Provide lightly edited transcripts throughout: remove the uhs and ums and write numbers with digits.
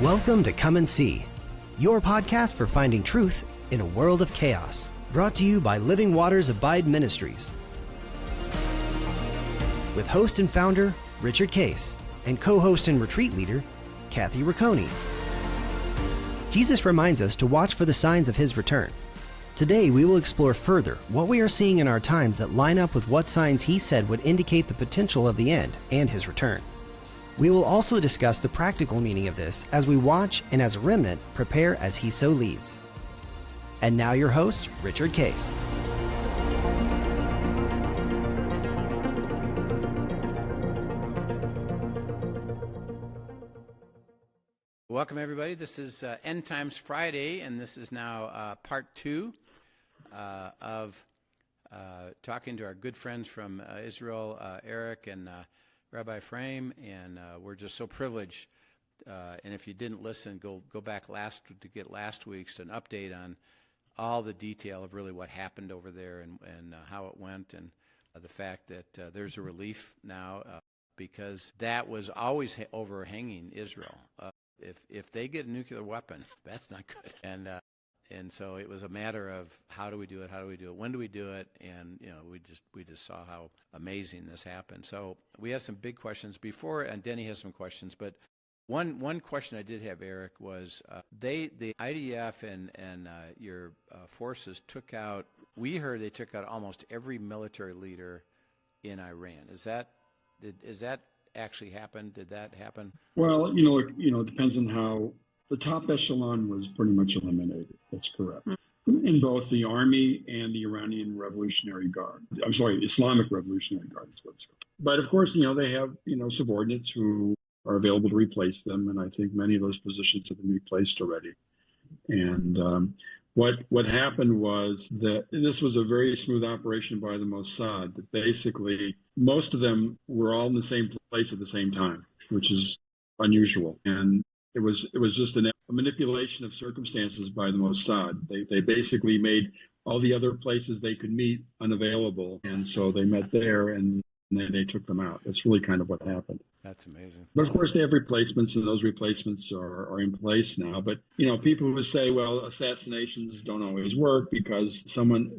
Welcome to Come and See, your podcast for finding truth in a world of chaos. Brought to you by Living Waters Abide Ministries. With host and founder, Richard Case, and co-host and retreat leader, Kathy Ricconi. Jesus reminds us to watch for the signs of his return. Today, we will explore further what we are seeing in our times that line up with what signs he said would indicate the potential of the end and his return. We will also discuss the practical meaning of this as we watch and as a remnant prepare as he so leads. And now your host, Richard Case. Welcome, everybody. This is End Times Friday, and this is now part two of talking to our good friends from Israel, Eric and Rabbi Frame, and we're just so privileged. And if you didn't listen, go back to get last week's an update on all the detail of really what happened over there and how it went, and the fact that there's a relief now because that was always overhanging Israel. If they get a nuclear weapon, that's not good. And so it was a matter of how do we do it, when do we do it, and we just saw how amazing this happened. So we have some big questions before, and Denny has some questions. But one question I did have, Eric, was the IDF and your forces took out. We heard they took out almost every military leader in Iran. Is that actually happened? Did that happen? Well, it depends on how. The top echelon was pretty much eliminated. That's correct. In both the army and the Iranian Revolutionary Guard. I'm sorry, Islamic Revolutionary Guard is what it's called. But of course, they have, subordinates who are available to replace them. And I think many of those positions have been replaced already. And what happened was that this was a very smooth operation by the Mossad. That basically, most of them were all in the same place at the same time, which is unusual. And it was just a manipulation of circumstances by the Mossad. They basically made all the other places they could meet unavailable, and so they met there, and then they took them out. That's really kind of what happened. That's amazing. But of course, they have replacements, and those replacements are in place now. But people who say, well, assassinations don't always work because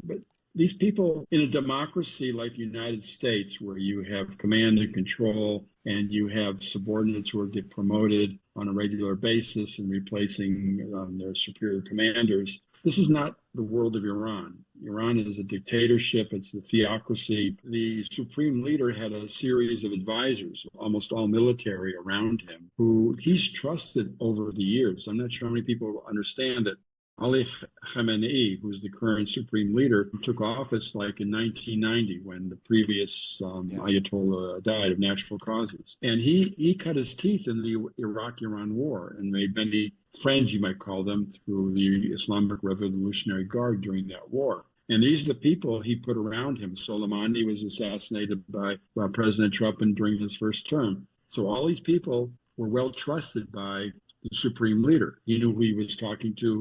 but these people in a democracy like the United States, where you have command and control, and you have subordinates who get promoted on a regular basis and replacing their superior commanders. This is not the world of Iran. Iran is a dictatorship. It's a theocracy. The supreme leader had a series of advisors, almost all military around him, who he's trusted over the years. I'm not sure how many people understand that Ali Khamenei, who's the current supreme leader, took office like in 1990 when the previous Ayatollah died of natural causes. And he cut his teeth in the Iraq-Iran war and made many friends, you might call them, through the Islamic Revolutionary Guard during that war. And these are the people he put around him. Soleimani was assassinated by President Trump during his first term. So all these people were well trusted by the supreme leader. He knew who he was talking to,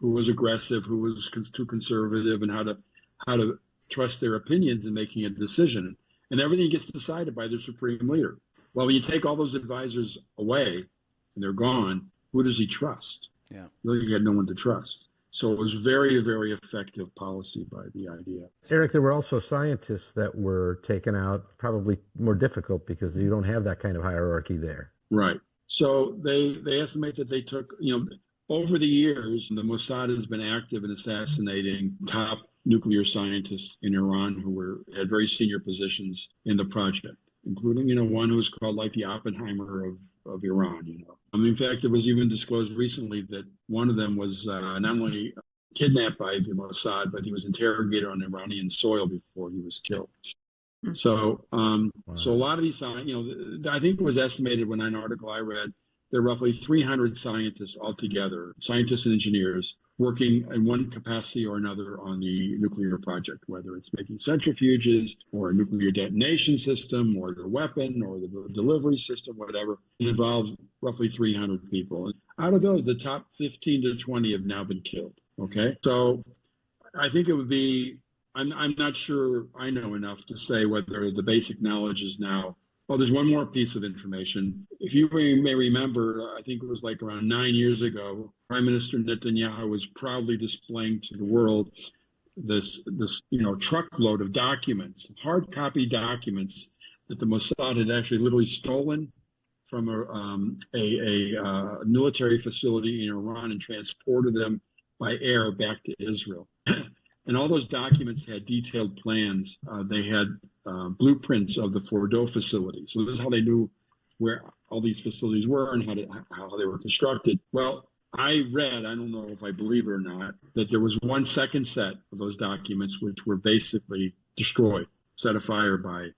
who was aggressive, who was too conservative, and how to trust their opinions in making a decision. And everything gets decided by the supreme leader. Well, when you take all those advisors away and they're gone, who does he trust? Yeah, he had no one to trust. So it was very, very effective policy by the IDF. Eric, there were also scientists that were taken out, probably more difficult because you don't have that kind of hierarchy there. Right. So they estimate that they took, over the years, the Mossad has been active in assassinating top nuclear scientists in Iran who had very senior positions in the project, including, one who's called like the Oppenheimer of Iran, in fact, it was even disclosed recently that one of them was not only kidnapped by the Mossad, but he was interrogated on Iranian soil before he was killed. So, so a lot of these, I think it was estimated when an article I read, there are roughly 300 scientists altogether, scientists and engineers, working in one capacity or another on the nuclear project, whether it's making centrifuges or a nuclear detonation system or the weapon or the delivery system, whatever. It involves roughly 300 people. Out of those, the top 15 to 20 have now been killed. Okay, so I think it would be, I'm not sure I know enough to say whether the basic knowledge is now Well, there's one more piece of information. If you may remember, I think it was like around 9 years ago, Prime Minister Netanyahu was proudly displaying to the world this truckload of documents, hard copy documents that the Mossad had actually literally stolen from a military facility in Iran and transported them by air back to Israel. And all those documents had detailed plans. They had blueprints of the Fordo facility. So this is how they knew where all these facilities were and how they were constructed. Well, I read, I don't know if I believe it or not, that there was one second set of those documents which were basically destroyed, set afire by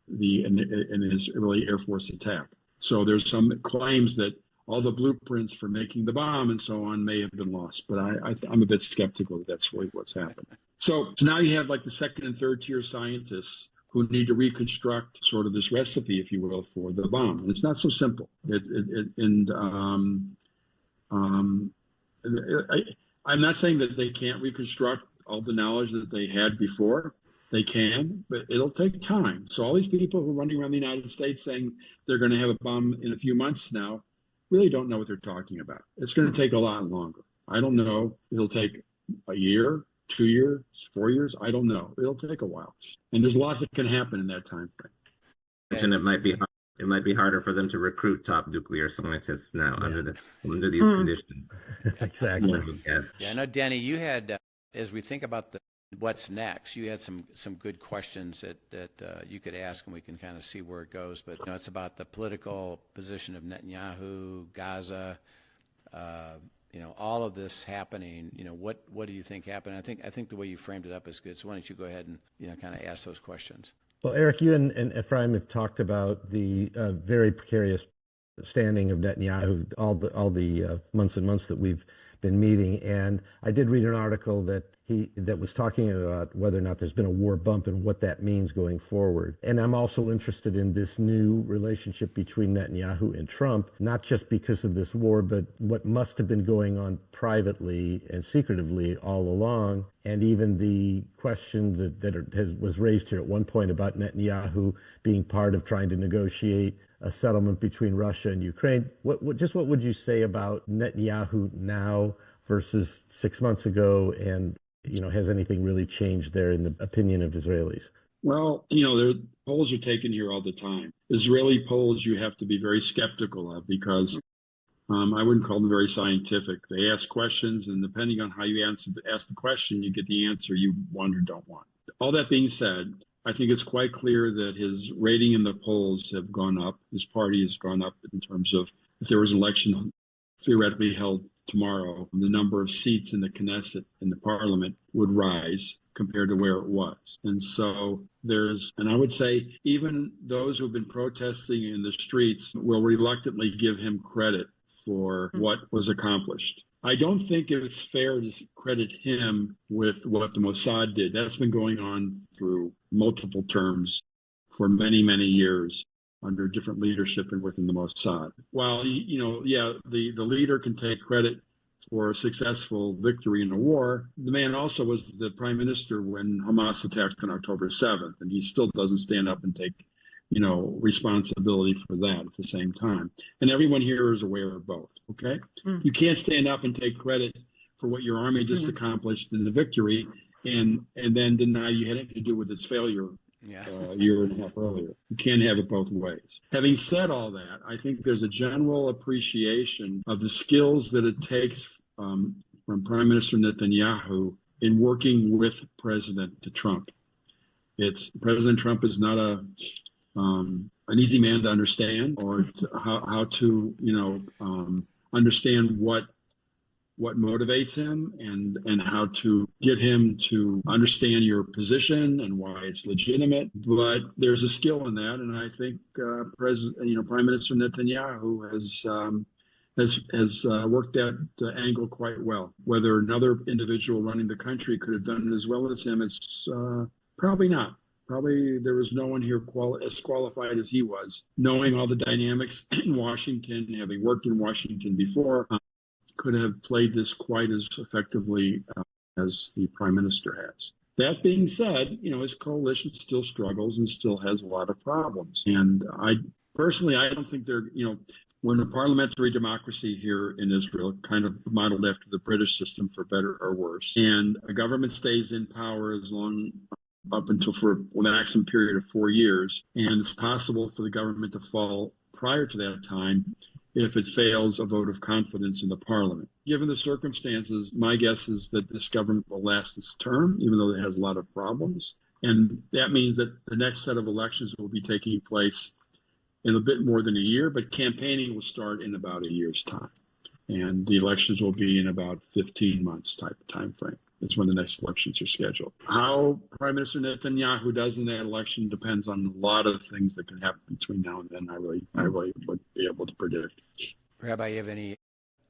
an Israeli Air Force attack. So there's some claims that all the blueprints for making the bomb and so on may have been lost, but I'm a bit skeptical that that's really what's happened. So now you have like the second and third tier scientists who need to reconstruct sort of this recipe, if you will, for the bomb. And it's not so simple. I'm not saying that they can't reconstruct all the knowledge that they had before. They can, but it'll take time. So all these people who are running around the United States saying they're going to have a bomb in a few months now really don't know what they're talking about. It's going to take a lot longer. I don't know. It'll take a year, 2 years, 4 years. I don't know. It'll take a while. And there's lots that can happen in that time frame. And it might be harder for them to recruit top nuclear scientists now under these conditions. Exactly. Yeah, I know, Denny, you had, as we think about what's next, you had some good questions that you could ask, and we can kind of see where it goes. But it's about the political position of Netanyahu, Gaza, all of this happening. What do you think happened? I think the way you framed it up is good. So why don't you go ahead and kind of ask those questions? Well, Eric, you and Ephraim have talked about the very precarious standing of Netanyahu all the months and months that we've been meeting, and I did read an article that was talking about whether or not there's been a war bump and what that means going forward. And I'm also interested in this new relationship between Netanyahu and Trump, not just because of this war, but what must have been going on privately and secretively all along. And even the question that was raised here at one point about Netanyahu being part of trying to negotiate a settlement between Russia and Ukraine. What would you say about Netanyahu now versus 6 months ago? And, has anything really changed there in the opinion of Israelis? Well, polls are taken here all the time. Israeli polls you have to be very skeptical of because I wouldn't call them very scientific. They ask questions, and depending on how you ask the question, you get the answer you want or don't want. All that being said, I think it's quite clear that his rating in the polls have gone up. His party has gone up in terms of if there was an election theoretically held tomorrow, the number of seats in the Knesset, in the parliament, would rise compared to where it was. And so and I would say even those who've been protesting in the streets will reluctantly give him credit for what was accomplished. I don't think it's fair to credit him with what the Mossad did. That's been going on through multiple terms for many, many years under different leadership and within the Mossad. While, the leader can take credit for a successful victory in a war, the man also was the prime minister when Hamas attacked on October 7th, and he still doesn't stand up and take responsibility for that at the same time. And everyone here is aware of both, okay? You can't stand up and take credit for what your army just accomplished in the victory and then deny you had anything to do with its failure a year and a half earlier. You can't have it both ways. Having said all that, I think there's a general appreciation of the skills that it takes from Prime Minister Netanyahu in working with President Trump. President Trump is not an easy man to understand, or how to understand what motivates him and how to get him to understand your position and why it's legitimate. But there's a skill in that, and I think Prime Minister Netanyahu has worked that angle quite well. Whether another individual running the country could have done it as well as him, it's probably not. Probably there was no one here as qualified as he was, knowing all the dynamics in Washington, having worked in Washington before. Could have played this quite as effectively as the prime minister has. That being said, his coalition still struggles and still has a lot of problems. And I don't think we're in a parliamentary democracy here in Israel, kind of modeled after the British system, for better or worse. And a government stays in power up until for the maximum period of 4 years. And it's possible for the government to fall prior to that time if it fails a vote of confidence in the parliament. Given the circumstances, my guess is that this government will last its term, even though it has a lot of problems. And that means that the next set of elections will be taking place in a bit more than a year, but campaigning will start in about a year's time. And the elections will be in about 15 months type of time frame. That's when the next elections are scheduled. How Prime Minister Netanyahu does in that election depends on a lot of things that can happen between now and then. I really would be able to predict. Rabbi, you have any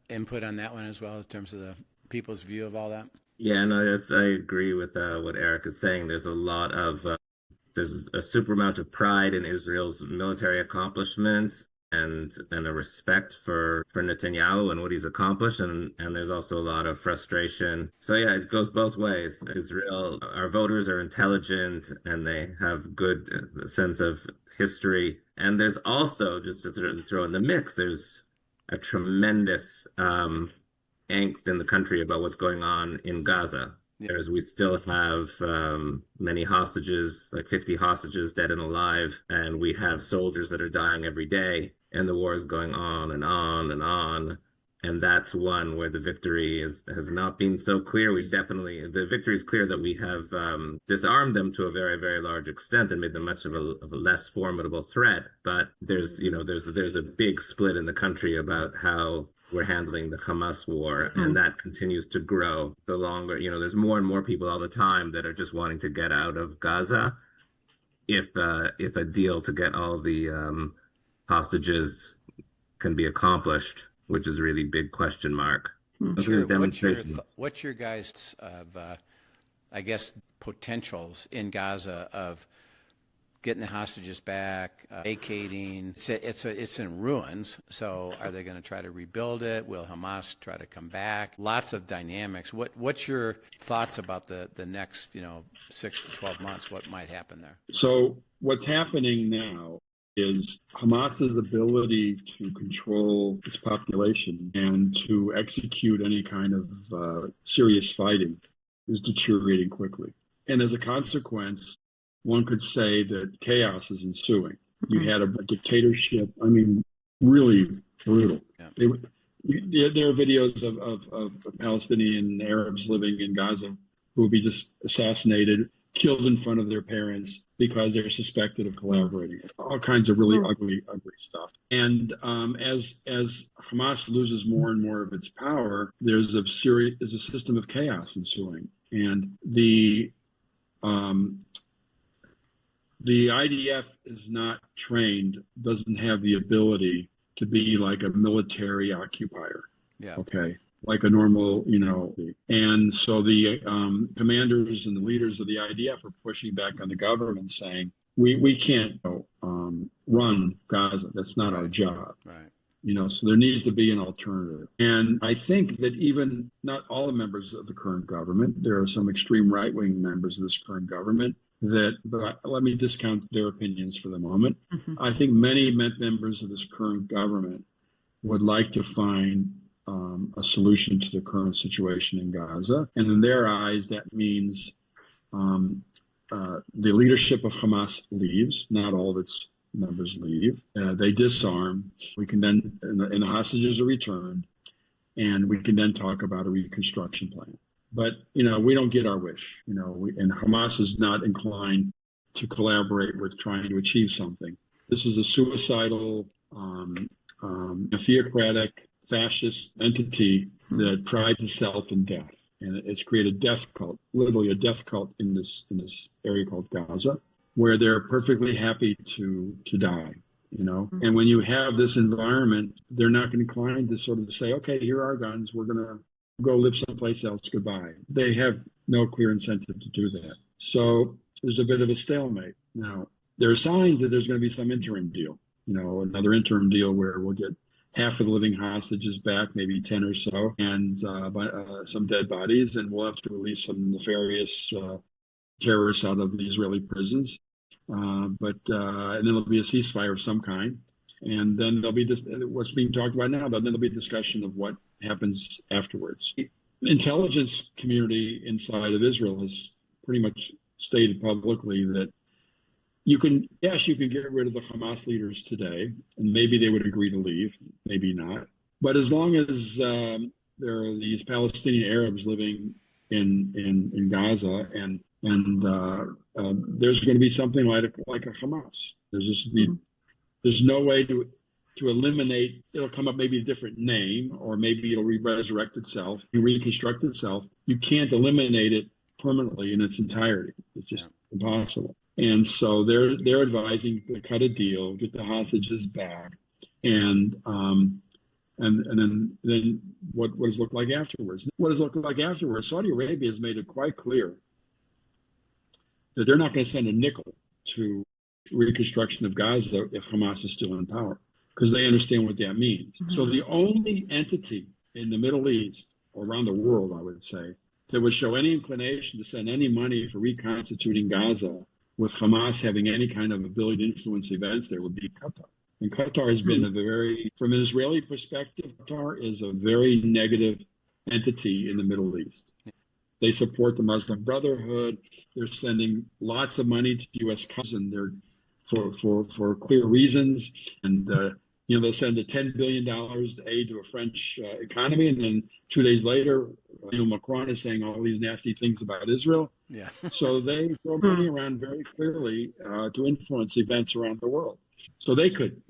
input on that one as well in terms of the people's view of all that? Yeah, no, yes, I agree with what Eric is saying. There's there's a super amount of pride in Israel's military accomplishments and a respect for Netanyahu and what he's accomplished, and there's also a lot of frustration. So yeah, it goes both ways. Israel, our voters are intelligent and they have good sense of history, and there's also, just to throw in the mix, there's a tremendous angst in the country about what's going on in Gaza. Whereas we still have many hostages, like 50 hostages dead and alive, and we have soldiers that are dying every day, and the war is going on and on and on. And that's one where the victory has not been so clear. The victory is clear that we have disarmed them to a very, very large extent and made them much of a less formidable threat. But there's a big split in the country about how we're handling the Hamas war, and that continues to grow. The longer, there's more and more people all the time that are just wanting to get out of Gaza if a deal to get all the hostages can be accomplished, which is a really big question mark. Sure. What's your guys' I guess, potentials in Gaza of getting the hostages back, vacating? It's in ruins. So are they going to try to rebuild it? Will Hamas try to come back? Lots of dynamics. What's your thoughts about the next 6 to 12 months? What might happen there? So what's happening now is Hamas's ability to control its population and to execute any kind of serious fighting is deteriorating quickly. And as a consequence, one could say that chaos is ensuing. You had a dictatorship, really brutal. Yeah. There are videos of Palestinian Arabs living in Gaza who will be just assassinated, killed in front of their parents because they're suspected of collaborating. All kinds of really ugly stuff. And as Hamas loses more and more of its power, there's a system of chaos ensuing. And the IDF is not trained, doesn't have the ability to be like a military occupier. Yeah. Okay. Like a normal, and so the commanders and the leaders of the IDF are pushing back on the government, saying, we can't run Gaza. That's not our job. Right. So there needs to be an alternative. And I think that even not all the members of the current government, there are some extreme right-wing members of this current government but let me discount their opinions for the moment. I think many members of this current government would like to find a solution to the current situation in Gaza. And in their eyes, that means the leadership of Hamas leaves. Not all of its members leave. They disarm. We can then, and the hostages are returned, and we can then talk about a reconstruction plan. But, we don't get our wish, and Hamas is not inclined to collaborate with trying to achieve something. This is a suicidal, theocratic, fascist entity that prides itself in death. And it's created a death cult, literally a death cult in this area called Gaza, where they're perfectly happy to die, And when you have this environment, they're not inclined to sort of say, okay, here are our guns, we're going to go live someplace else, goodbye. They have no clear incentive to do that. So there's a bit of a stalemate. Now, there are signs that there's going to be some interim deal, another interim deal where we'll get half of the living hostages back, maybe 10 or so, and some dead bodies, and we'll have to release some nefarious terrorists out of the Israeli prisons. And then there'll be a ceasefire of some kind. And then there'll be this, what's being talked about now, then there'll be discussion of what happens afterwards. The intelligence community inside of Israel has pretty much stated publicly that you can get rid of the Hamas leaders today, and maybe they would agree to leave, maybe not. But as long as there are these Palestinian Arabs living in Gaza, and there's going to be something like a Hamas. There's no way to eliminate. It'll come up maybe a different name, or maybe it'll resurrect itself, reconstruct itself. You can't eliminate it permanently in its entirety. It's just impossible. And so they're advising to cut a deal, get the hostages back, and then what does it look like afterwards? What does it look like afterwards? Saudi Arabia has made it quite clear that they're not going to send a nickel to reconstruction of Gaza if Hamas is still in power, because they understand what that means. Mm-hmm. So the only entity in the Middle East, or around the world, I would say, that would show any inclination to send any money for reconstituting Gaza with Hamas having any kind of ability to influence events there would be Qatar. And Qatar has been from an Israeli perspective, Qatar is a very negative entity in the Middle East. They support the Muslim Brotherhood. They're sending lots of money to U.S. and they're for clear reasons. And they'll send $10 billion aid to a French economy, and then 2 days later, Macron is saying all these nasty things about Israel. Yeah. So they throw money around very clearly to influence events around the world. So they could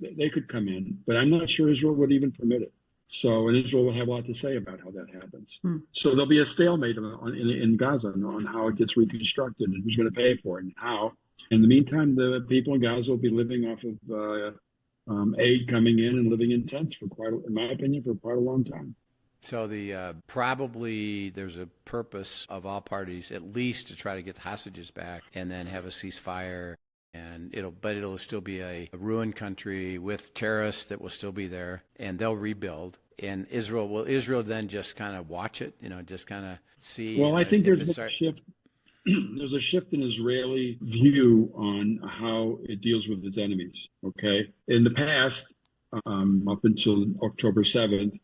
come in, but I'm not sure Israel would even permit it. So, and Israel will have a lot to say about how that happens. So there'll be a stalemate in Gaza on how it gets reconstructed and who's going to pay for it and how. In the meantime, the people in Gaza will be living off of aid coming in and living in tents in my opinion, for quite a long time. So probably there's a purpose of all parties, at least, to try to get the hostages back and then have a ceasefire. And it'll still be a ruined country with terrorists that will still be there, and they'll rebuild. And will Israel then just kind of watch it, just kind of see? Well, I think there's a shift. There's a shift in Israeli view on how it deals with its enemies. Okay, in the past, up until October 7th,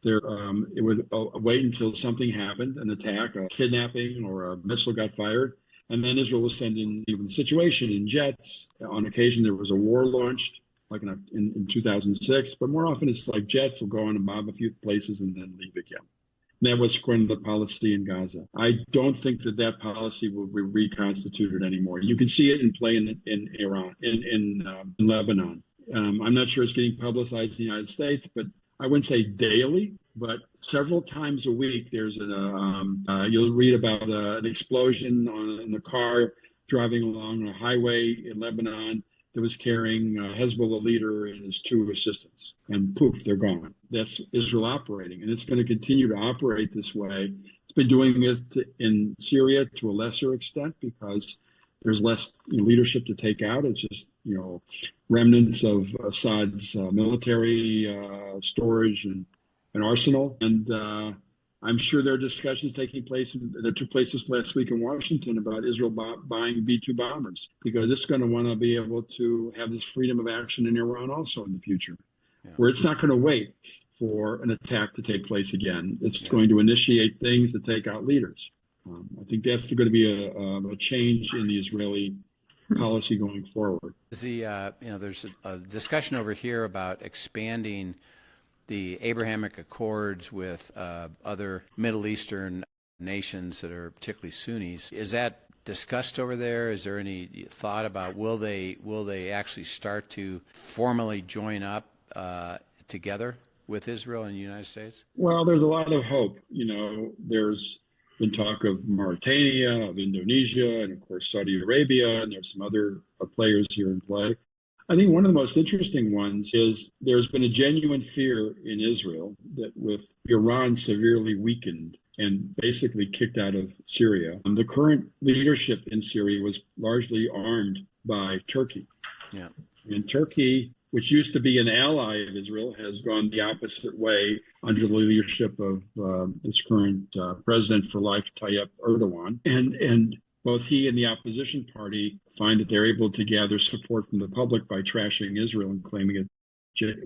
it would wait until something happened, an attack, a kidnapping, or a missile got fired. And then Israel was sending even the situation in jets. On occasion, there was a war launched, like in 2006. But more often, it's like jets will go on and bomb a few places and then leave again. And that was according to the policy in Gaza. I don't think that policy will be reconstituted anymore. You can see it in play in Iran, in Lebanon. I'm not sure it's getting publicized in the United States, but I wouldn't say daily, but several times a week, there's you'll read about an explosion in a car driving along a highway in Lebanon that was carrying a Hezbollah leader and his 2 assistants. And poof, they're gone. That's Israel operating. And it's going to continue to operate this way. It's been doing it in Syria to a lesser extent because there's less leadership to take out. It's just, remnants of Assad's military storage and arsenal. And I'm sure there are discussions taking place that took place this last week in Washington about Israel buying B-2 bombers, because it's going to want to be able to have this freedom of action in Iran also in the future, where it's not going to wait for an attack to take place again. It's going to initiate things to take out leaders. I think that's going to be a change in the Israeli policy going forward. There's a discussion over here about expanding the Abrahamic Accords with other Middle Eastern nations that are particularly Sunnis. Is that discussed over there? Is there any thought about will they actually start to formally join up together with Israel and the United States? Well, there's a lot of hope. There's been talk of Mauritania, of Indonesia, and of course Saudi Arabia, and there's some other players here in play. I think one of the most interesting ones is there's been a genuine fear in Israel that with Iran severely weakened and basically kicked out of Syria, the current leadership in Syria was largely armed by Turkey. Yeah. And Turkey, which used to be an ally of Israel, has gone the opposite way under the leadership of this current president for life, Tayyip Erdogan. And both he and the opposition party find that they're able to gather support from the public by trashing Israel and claiming it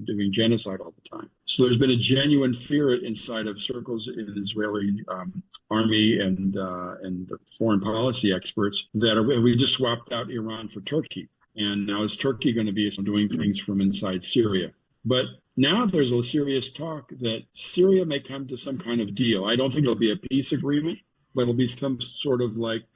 doing genocide all the time. So there's been a genuine fear inside of circles in the Israeli army and foreign policy experts that we just swapped out Iran for Turkey. And now is Turkey going to be doing things from inside Syria? But now there's a serious talk that Syria may come to some kind of deal. I don't think it'll be a peace agreement, but it'll be some sort of like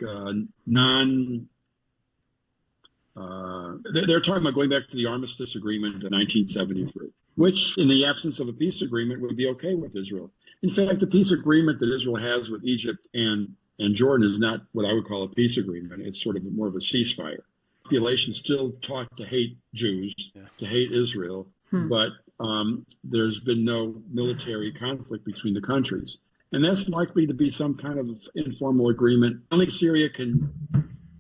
they're talking about going back to the armistice agreement in 1973, which in the absence of a peace agreement would be okay with Israel. In fact, the peace agreement that Israel has with Egypt and Jordan is not what I would call a peace agreement. It's sort of more of a ceasefire. Population still taught to hate Jews, to hate Israel, but there's been no military conflict between the countries. And that's likely to be some kind of informal agreement. I don't think Syria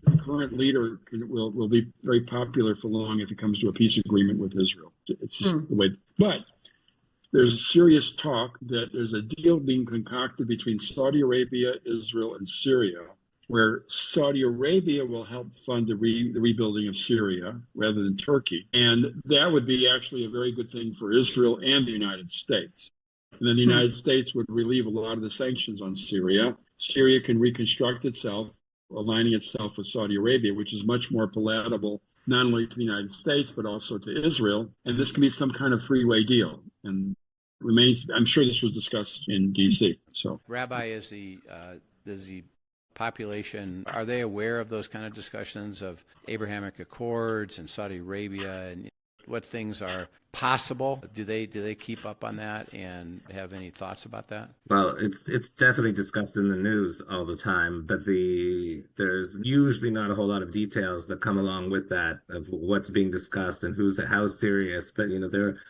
the current leader will be very popular for long if it comes to a peace agreement with Israel. It's just the way. But there's serious talk that there's a deal being concocted between Saudi Arabia, Israel, and Syria, where Saudi Arabia will help fund the rebuilding of Syria rather than Turkey. And that would be actually a very good thing for Israel and the United States. And then the United States would relieve a lot of the sanctions on Syria. Syria can reconstruct itself, aligning itself with Saudi Arabia, which is much more palatable, not only to the United States, but also to Israel. And this can be some kind of three-way deal. And remains, I'm sure this was discussed in D.C. So, Rabbi, is the population, are they aware of those kind of discussions of Abrahamic Accords and Saudi Arabia and what things are possible? Do they keep up on that and have any thoughts about that? Well, it's definitely discussed in the news all the time, but there's usually not a whole lot of details that come along with that of what's being discussed and how serious. But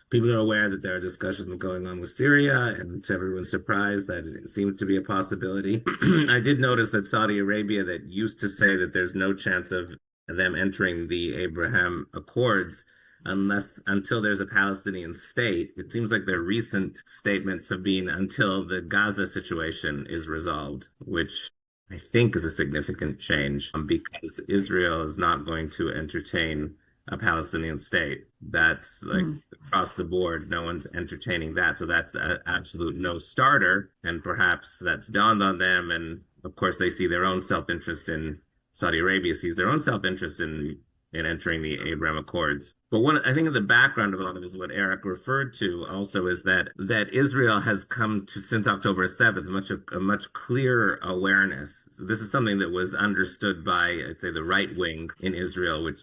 people are aware that there are discussions going on with Syria, and to everyone's surprise, that it seems to be a possibility. I did notice that Saudi Arabia, that used to say that there's no chance of them entering the Abraham Accords until there's a Palestinian state. It seems like their recent statements have been until the Gaza situation is resolved, which I think is a significant change because Israel is not going to entertain a Palestinian state. That's like across the board, no one's entertaining that. So that's an absolute no starter. And perhaps that's dawned on them. And of course, they see their own self-interest in Saudi Arabia sees their own self-interest in entering the Abraham Accords. But I think in the background of a lot of this, what Eric referred to also is that Israel has come to, since October 7th, a much clearer awareness. So this is something that was understood by, I'd say, the right wing in Israel, which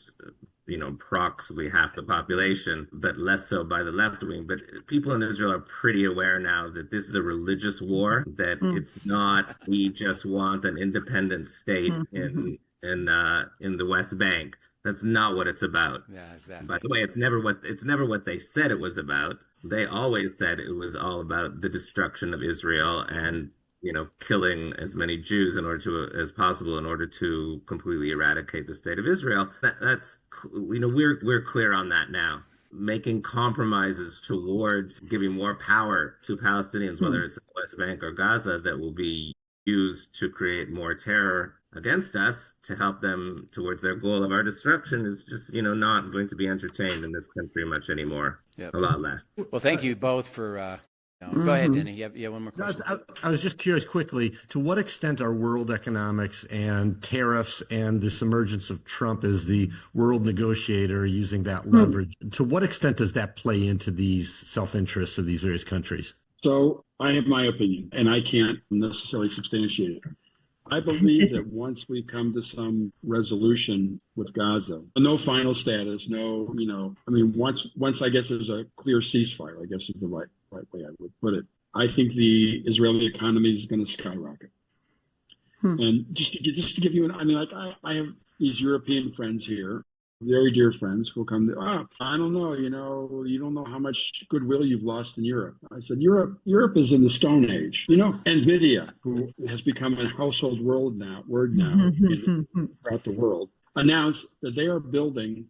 approximately half the population, but less so by the left wing. But people in Israel are pretty aware now that this is a religious war, that it's not, we just want an independent state in the West Bank. That's not what it's about. Yeah, exactly. By the way, it's never what they said it was about. They always said it was all about the destruction of Israel and killing as many Jews as possible in order to completely eradicate the state of Israel. That's we're clear on that now. Making compromises towards giving more power to Palestinians, whether it's West Bank or Gaza, that will be used to create more terror against us to help them towards their goal of our destruction is just, not going to be entertained in this country much anymore. Yep. A lot less. Well, thank you both for, go ahead, Denny. You have one more question. I was just curious quickly, to what extent are world economics and tariffs and this emergence of Trump as the world negotiator using that leverage, to what extent does that play into these self-interests of these various countries? So I have my opinion, and I can't necessarily substantiate it. I believe that once we come to some resolution with Gaza, no final status, once I guess there's a clear ceasefire, I guess is the right way I would put it. I think the Israeli economy is going to skyrocket. And just to give you I have these European friends here, very dear friends, who will come to, I don't know, you don't know how much goodwill you've lost in Europe. I said, Europe is in the Stone Age. NVIDIA, who has become a household word now throughout the world, announced that they are building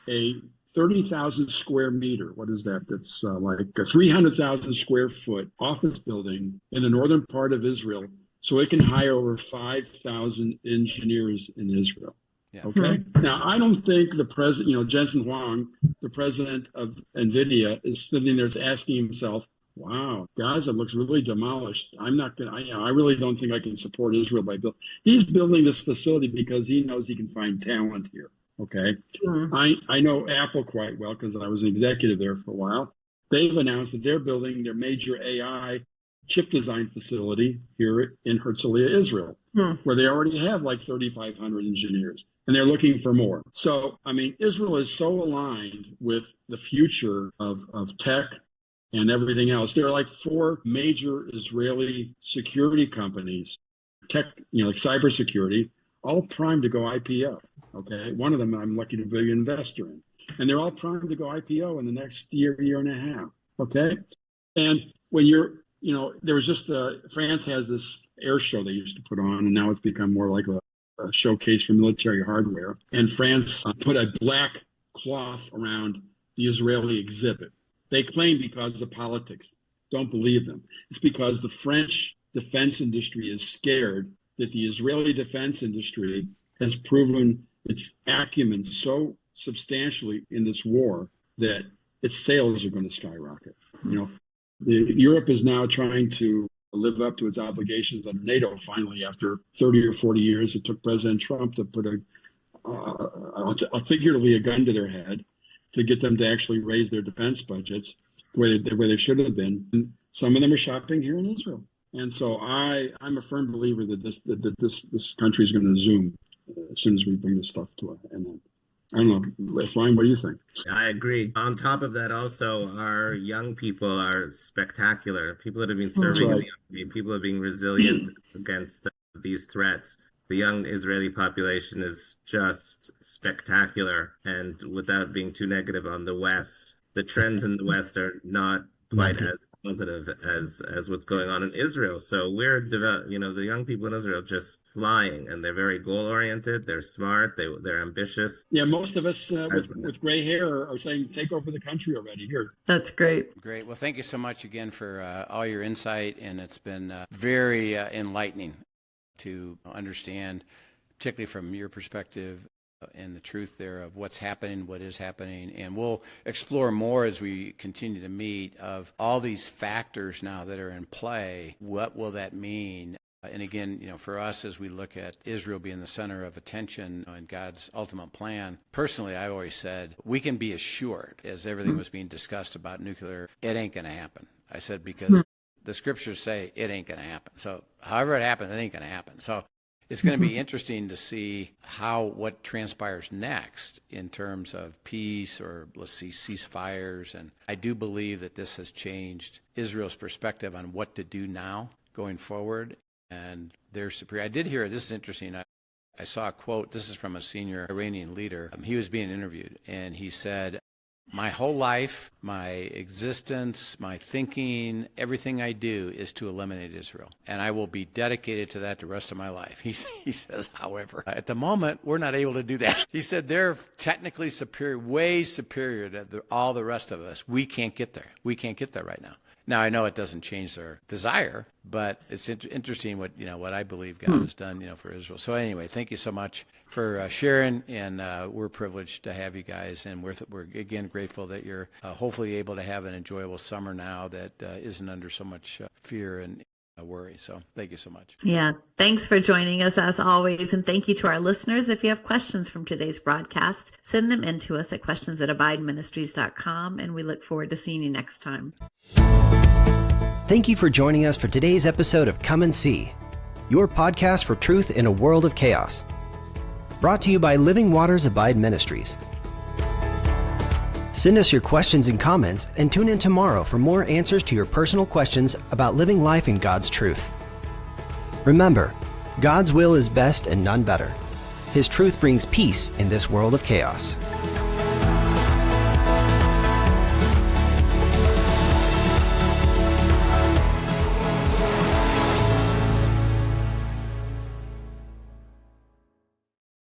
a 30,000 square meter. What is that? That's like a 300,000 square foot office building in the northern part of Israel so it can hire over 5,000 engineers in Israel. Yeah. Okay. Now, I don't think the president, Jensen Huang, the president of NVIDIA, is sitting there asking himself, wow, Gaza looks really demolished. I'm not going to, I really don't think I can support Israel by building. He's building this facility because he knows he can find talent here. Okay. I know Apple quite well because I was an executive there for a while. They've announced that they're building their major AI chip design facility here in Herzliya, Israel, where they already have like 3,500 engineers, and they're looking for more. So, I mean, Israel is so aligned with the future of tech and everything else. There are like 4 major Israeli security companies, tech, like cybersecurity, all primed to go IPO. Okay. One of them I'm lucky to be an investor in. And they're all primed to go IPO in the next year and a half. Okay. And when there was just France has this air show they used to put on, and now it's become more like a showcase for military hardware. And France put a black cloth around the Israeli exhibit. They claim because of politics. Don't believe them. It's because the French defense industry is scared that the Israeli defense industry has proven its acumen so substantially in this war that its sales are going to skyrocket. Europe is now trying to live up to its obligations under NATO. Finally, after 30 or 40 years, it took President Trump to put figuratively a gun to their head to get them to actually raise their defense budgets where they should have been. And some of them are shopping here in Israel. And so I'm a firm believer that this country is going to zoom as soon as we bring this stuff to an end. I don't know, Ryan, what do you think? I agree. On top of that, also, our young people are spectacular. People that have been serving in the army, people are being resilient against these threats. The young Israeli population is just spectacular. And without being too negative on the West, the trends in the West are not quite as positive as what's going on in Israel. So we're the young people in Israel just flying, and they're very goal oriented. They're smart. They're ambitious. Yeah, most of us with gray hair are saying, take over the country already here. That's great. Great. Well, thank you so much again for all your insight, and it's been very enlightening to understand, particularly from your perspective, and the truth there of what's happening, what is happening. And we'll explore more as we continue to meet of all these factors now that are in play. What will that mean? And again, for us, as we look at Israel being the center of attention in God's ultimate plan, personally, I always said, we can be assured, as everything was being discussed about nuclear, it ain't going to happen. I said, because the scriptures say it ain't going to happen. So however it happens, it ain't going to happen. So it's going to be interesting to see what transpires next in terms of peace, or let's see, ceasefires. And I do believe that this has changed Israel's perspective on what to do now going forward. And they're superior. I did hear, this is interesting, I saw a quote, this is from a senior Iranian leader. He was being interviewed, and he said, my whole life, my existence, my thinking, everything I do is to eliminate Israel. And I will be dedicated to that the rest of my life. He says, however, at the moment, we're not able to do that. He said, they're technically superior, way superior to all the rest of us. We can't get there. We can't get there right now. Now, I know it doesn't change their desire, but it's interesting what I believe God has done, for Israel. So anyway, thank you so much for sharing, and we're privileged to have you guys, and we're again grateful that you're hopefully able to have an enjoyable summer now that isn't under so much fear and worry. So thank you so much. Yeah. Thanks for joining us as always. And thank you to our listeners. If you have questions from today's broadcast, send them in to us at questions@abideministries.com. And we look forward to seeing you next time. Thank you for joining us for today's episode of Come and See, your podcast for truth in a world of chaos. Brought to you by Living Waters Abide Ministries. Send us your questions and comments, and tune in tomorrow for more answers to your personal questions about living life in God's truth. Remember, God's will is best and none better. His truth brings peace in this world of chaos.